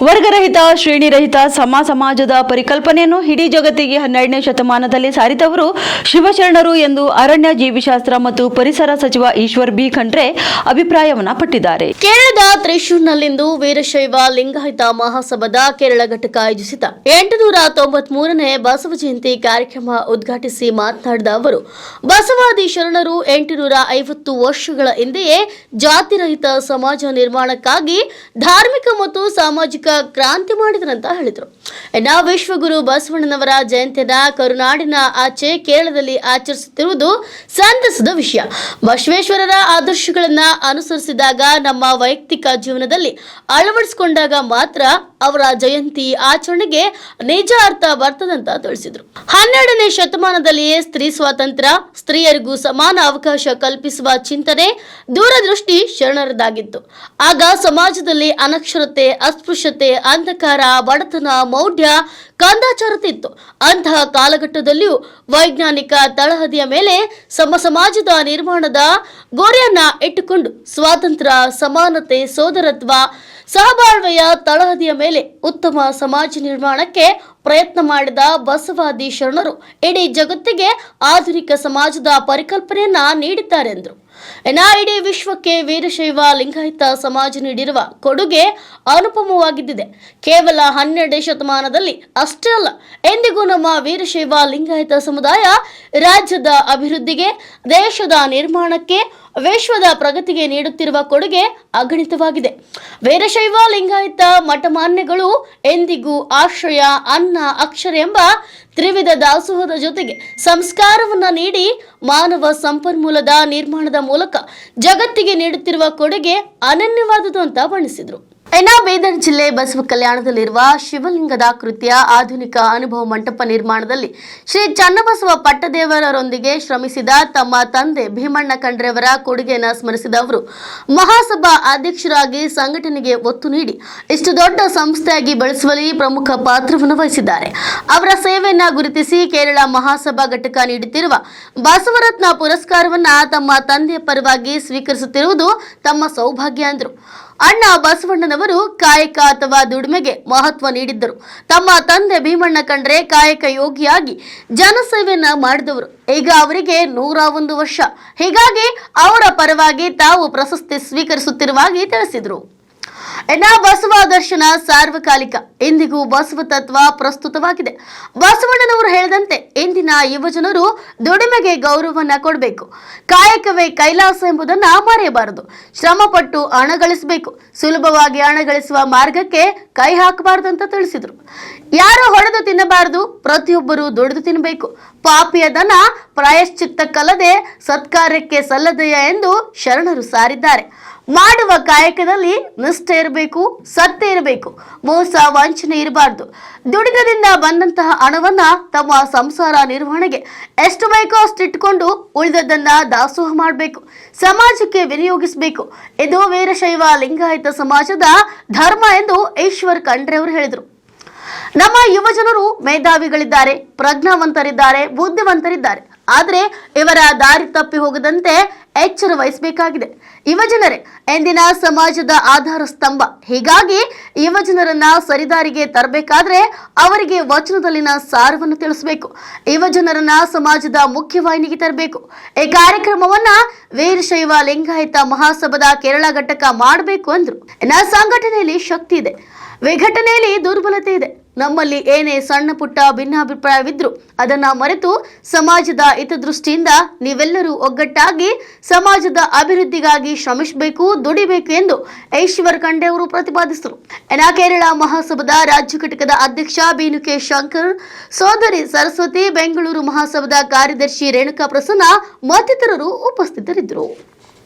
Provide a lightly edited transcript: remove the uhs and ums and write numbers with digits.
ವರ್ಗರಹಿತ ಶ್ರೇಣಿರಹಿತ ಸಮಾಜದ ಪರಿಕಲ್ಪನೆಯನ್ನು ಇಡೀ ಜಗತ್ತಿಗೆ 12ನೇ ಶತಮಾನದಲ್ಲಿ ಸಾರಿದವರು ಶಿವಶರಣರು ಎಂದು ಅರಣ್ಯ ಜೀವಿಶಾಸ್ತ್ರ ಮತ್ತು ಪರಿಸರ ಸಚಿವ ಈಶ್ವರ್ ಬಿ ಖಂಡ್ರೆ ಅಭಿಪ್ರಾಯವನ್ನ ಪಟ್ಟಿದ್ದಾರೆ. ಕೇರಳದ ತ್ರಿಶೂರ್ನಲ್ಲಿಂದು ವೀರಶೈವ ಲಿಂಗಾಯತ ಮಹಾಸಭಾದ ಕೇರಳ ಘಟಕ ಆಯೋಜಿಸಿದ 893ನೇ ಬಸವ ಜಯಂತಿ ಕಾರ್ಯಕ್ರಮ ಉದ್ಘಾಟಿಸಿ ಮಾತನಾಡಿದ ಅವರು, ಬಸವಾದಿ ಶರಣರು 850 ವರ್ಷಗಳ ಹಿಂದೆಯೇ ಜಾತಿರಹಿತ ಸಮಾಜ ನಿರ್ಮಾಣಕ್ಕಾಗಿ ಧಾರ್ಮಿಕ ಮತ್ತು ಸಾಮಾಜಿಕ ಕ್ರಾಂತಿ ಮಾಡಿದರಂತ ಹೇಳಿದರು. ಇನ್ನು ವಿಶ್ವಗುರು ಬಸವಣ್ಣನವರ ಜಯಂತಿಯನ್ನ ಕರುನಾಡಿನ ಆಚೆ ಕೇರಳದಲ್ಲಿ ಆಚರಿಸುತ್ತಿರುವುದು ಸಂತಸದ ವಿಷಯ. ಬಸವೇಶ್ವರರ ಆದರ್ಶಗಳನ್ನ ಅನುಸರಿಸಿದಾಗ, ನಮ್ಮ ವೈಯಕ್ತಿಕ ಜೀವನದಲ್ಲಿ ಅಳವಡಿಸಿಕೊಂಡಾಗ ಮಾತ್ರ ಅವರ ಜಯಂತಿ ಆಚರಣೆಗೆ ನಿಜ ಅರ್ಥ ಬರ್ತದಂತ ತಿಳಿಸಿದರು. 12ನೇ ಶತಮಾನದಲ್ಲಿಯೇ ಸ್ತ್ರೀ ಸ್ವಾತಂತ್ರ್ಯ, ಸ್ತ್ರೀಯರಿಗೂ ಸಮಾನ ಅವಕಾಶ ಕಲ್ಪಿಸುವ ಚಿಂತನೆ, ದೂರದೃಷ್ಟಿ ಶರಣರದಾಗಿತ್ತು. ಆಗ ಸಮಾಜದಲ್ಲಿ ಅನಕ್ಷರತೆ, ಅಸ್ಪೃಶ್ಯತೆ, ಅಂಧಕಾರ, ಬಡತನ, ಮೌಢ್ಯ, ಕಂದಾಚಾರತೆ ಇತ್ತು. ಅಂತಹ ಕಾಲಘಟ್ಟದಲ್ಲಿಯೂ ವೈಜ್ಞಾನಿಕ ತಳಹದಿಯ ಮೇಲೆ ಸಮಾಜದ ನಿರ್ಮಾಣದ ಗುರಿಯನ್ನ ಇಟ್ಟುಕೊಂಡು ಸ್ವಾತಂತ್ರ್ಯ, ಸಮಾನತೆ, ಸೋದರತ್ವ, ಸಹಬಾಳ್ವೆಯ ತಳಹದಿಯ ಮೇಲೆ ಉತ್ತಮ ಸಮಾಜ ನಿರ್ಮಾಣಕ್ಕೆ ಪ್ರಯತ್ನ ಮಾಡಿದ ಬಸವಾದಿ ಶರಣರು ಇಡೀ ಜಗತ್ತಿಗೆ ಆಧುನಿಕ ಸಮಾಜದ ಪರಿಕಲ್ಪನೆಯನ್ನ ನೀಡಿದ್ದಾರೆ ಎಂದರು. ಇಡೀ ವಿಶ್ವಕ್ಕೆ ವೀರಶೈವ ಲಿಂಗಾಯತ ಸಮಾಜ ನೀಡಿರುವ ಕೊಡುಗೆ ಅನುಪಮವಾಗಿದ್ದಿದೆ. ಕೇವಲ 12ನೇ ಶತಮಾನದಲ್ಲಿ ಅಷ್ಟೇ ಅಲ್ಲ, ಎಂದಿಗೂ ನಮ್ಮ ವೀರಶೈವ ಲಿಂಗಾಯತ ಸಮುದಾಯ ರಾಜ್ಯದ ಅಭಿವೃದ್ಧಿಗೆ, ದೇಶದ ನಿರ್ಮಾಣಕ್ಕೆ, ವಿಶ್ವದ ಪ್ರಗತಿಗೆ ನೀಡುತ್ತಿರುವ ಕೊಡುಗೆ ಅಗಣಿತವಾಗಿದೆ. ವೀರಶೈವ ಲಿಂಗಾಯತ ಮಠಮಾನ್ಯಗಳು ಎಂದಿಗೂ ಆಶ್ರಯ, ಅನ್ನ, ಅಕ್ಷರ ಎಂಬ ತ್ರಿವಿಧ ದಾಸೋಹದ ಜೊತೆಗೆ ಸಂಸ್ಕಾರವನ್ನ ನೀಡಿ ಮಾನವ ಸಂಪನ್ಮೂಲದ ನಿರ್ಮಾಣದ ಮೂಲಕ ಜಗತ್ತಿಗೆ ನೀಡುತ್ತಿರುವ ಕೊಡುಗೆ ಅನನ್ಯವಾದುದು ಅಂತ ಬಣ್ಣಿಸಿದರು. ಬೀದರ್ ಜಿಲ್ಲೆ ಬಸವ ಕಲ್ಯಾಣದಲ್ಲಿರುವ ಶಿವಲಿಂಗದ ಕೃತಿಯ ಆಧುನಿಕ ಅನುಭವ ಮಂಟಪ ನಿರ್ಮಾಣದಲ್ಲಿ ಶ್ರೀ ಚನ್ನಬಸವ ಪಟ್ಟದೇವರರೊಂದಿಗೆ ಶ್ರಮಿಸಿದ ತಮ್ಮ ತಂದೆ ಭೀಮಣ್ಣ ಖಂಡ್ರೆಯವರ ಕೊಡುಗೆಯನ್ನು ಸ್ಮರಿಸಿದ ಅವರು, ಮಹಾಸಭಾ ಅಧ್ಯಕ್ಷರಾಗಿ ಸಂಘಟನೆಗೆ ಒತ್ತು ನೀಡಿ ಇಷ್ಟು ದೊಡ್ಡ ಸಂಸ್ಥೆಯಾಗಿ ಬೆಳೆಸುವಲ್ಲಿ ಪ್ರಮುಖ ಪಾತ್ರವನ್ನು ವಹಿಸಿದ್ದಾರೆ. ಅವರ ಸೇವೆಯನ್ನ ಗುರುತಿಸಿ ಕೇರಳ ಮಹಾಸಭಾ ಘಟಕ ನೀಡುತ್ತಿರುವ ಬಸವರತ್ನ ಪುರಸ್ಕಾರವನ್ನ ತಮ್ಮ ತಂದೆಯ ಪರವಾಗಿ ಸ್ವೀಕರಿಸುತ್ತಿರುವುದು ತಮ್ಮ ಸೌಭಾಗ್ಯ ಎಂದರು. ಅಣ್ಣ ಬಸವಣ್ಣನವರು ಕಾಯಕ ಅಥವಾ ದುಡಿಮೆಗೆ ಮಹತ್ವ ನೀಡಿದ್ದರು. ತಮ್ಮ ತಂದೆ ಭೀಮಣ್ಣ ಖಂಡ್ರೆ ಕಾಯಕ ಯೋಗಿಯಾಗಿ ಜನಸೇವೆಯನ್ನ ಮಾಡಿದವರು. ಈಗ ಅವರಿಗೆ 101 ವರ್ಷ. ಹೀಗಾಗಿ ಅವರ ಪರವಾಗಿ ತಾವು ಪ್ರಶಸ್ತಿ ಸ್ವೀಕರಿಸುತ್ತಿರುವಾಗಿ ತಿಳಿಸಿದರು. ಬಸವ ದರ್ಶನ ಸಾರ್ವಕಾಲಿಕ, ಇಂದಿಗೂ ಬಸವ ತತ್ವ ಪ್ರಸ್ತುತವಾಗಿದೆ. ಬಸವಣ್ಣನವರು ಹೇಳಿದಂತೆ ಇಂದಿನ ಯುವಜನರು ದುಡಿಮೆಗೆ ಗೌರವವನ್ನ ಕೊಡಬೇಕು. ಕಾಯಕವೇ ಕೈಲಾಸ ಎಂಬುದನ್ನ ಮರೆಯಬಾರದು. ಶ್ರಮಪಟ್ಟು ಹಣ ಗಳಿಸಬೇಕು. ಸುಲಭವಾಗಿ ಹಣ ಗಳಿಸುವ ಮಾರ್ಗಕ್ಕೆ ಕೈ ಹಾಕಬಾರದು ಅಂತ ತಿಳಿಸಿದರು. ಯಾರು ಹೊಡೆದು ತಿನ್ನಬಾರದು, ಪ್ರತಿಯೊಬ್ಬರು ದುಡಿದು ತಿನ್ನಬೇಕು. ಪಾಪಿಯ ದನ ಪ್ರಾಯಶ್ಚಿತ್ತಕ್ಕಲ್ಲದೆ ಸತ್ಕಾರ್ಯಕ್ಕೆ ಸಲ್ಲದೆಯ ಎಂದು ಶರಣರು ಸಾರಿದ್ದಾರೆ. ಮಾಡುವ ಕಾಯಕದಲ್ಲಿ ನಿಷ್ಠೆ ಇರಬೇಕು, ಸತ್ಯ ಇರಬೇಕು, ಮೋಸ ವಂಚನೆ ಇರಬಾರ್ದು. ದುಡಿತದಿಂದ ಬಂದಂತಹ ಹಣವನ್ನ ತಮ್ಮ ಸಂಸಾರ ನಿರ್ವಹಣೆಗೆ ಎಷ್ಟು ಬೇಕೋ ಅಷ್ಟಿಟ್ಟುಕೊಂಡು ಉಳಿದದ್ದನ್ನ ದಾಸೋಹ ಮಾಡಬೇಕು, ಸಮಾಜಕ್ಕೆ ವಿನಿಯೋಗಿಸಬೇಕು. ಇದು ವೀರಶೈವ ಲಿಂಗಾಯತ ಸಮಾಜದ ಧರ್ಮ ಎಂದು ಈಶ್ವರ್ ಖಂಡ್ರೆ ಅವರು ಹೇಳಿದರು. ನಮ್ಮ ಯುವಜನರು ಮೇಧಾವಿಗಳಿದ್ದಾರೆ, ಪ್ರಜ್ಞಾವಂತರಿದ್ದಾರೆ, ಬುದ್ಧಿವಂತರಿದ್ದಾರೆ. ಆದರೆ ಇವರ ದಾರಿ ತಪ್ಪಿ ಹೋಗದಂತೆ ಎಚ್ಚರ ವಹಿಸಬೇಕಾಗಿದೆ. ಯುವಜನರೇ ಎಂದಿನ ಸಮಾಜದ ಆಧಾರ ಸ್ತಂಭ. ಹೀಗಾಗಿ ಯುವಜನರನ್ನ ಸರಿದಾರಿಗೆ ತರಬೇಕಾದ್ರೆ ಅವರಿಗೆ ವಚನದಲ್ಲಿನ ಸಾರವನ್ನು ತಿಳಿಸಬೇಕು. ಯುವಜನರನ್ನ ಸಮಾಜದ ಮುಖ್ಯವಾಹಿನಿಗೆ ತರಬೇಕು. ಈ ಕಾರ್ಯಕ್ರಮವನ್ನ ವೀರಶೈವ ಲಿಂಗಾಯತ ಮಹಾಸಭಾದ ಕೇರಳ ಘಟಕ ಮಾಡಬೇಕು ಅಂದ್ರು. ಸಂಘಟನೆಯಲ್ಲಿ ಶಕ್ತಿ ಇದೆ, ವಿಘಟನೆಯಲ್ಲಿ ದುರ್ಬಲತೆ ಇದೆ. ನಮ್ಮಲ್ಲಿ ಏನೇ ಸಣ್ಣ ಪುಟ್ಟ ಭಿನ್ನಾಭಿಪ್ರಾಯವಿದ್ರು ಅದನ್ನ ಮರೆತು ಸಮಾಜದ ಹಿತದೃಷ್ಟಿಯಿಂದ ನೀವೆಲ್ಲರೂ ಒಗ್ಗಟ್ಟಾಗಿ ಸಮಾಜದ ಅಭಿವೃದ್ಧಿಗಾಗಿ ಶ್ರಮಿಸಬೇಕು, ದುಡಿಬೇಕು ಎಂದು ಈಶ್ವರ್ ಖಂಡ್ರೆ ಅವರು ಪ್ರತಿಪಾದಿಸಿದರು. ಕೇರಳ ಮಹಾಸಭಾದ ರಾಜ್ಯ ಘಟಕದ ಅಧ್ಯಕ್ಷ ಬಿನುಕೆ ಶಂಕರ್, ಸೋದರಿ ಸರಸ್ವತಿ, ಬೆಂಗಳೂರು ಮಹಾಸಭಾದ ಕಾರ್ಯದರ್ಶಿ ರೇಣುಕಾ ಪ್ರಸನ್ನ ಮತ್ತಿತರರು ಉಪಸ್ಥಿತರಿದ್ದರು.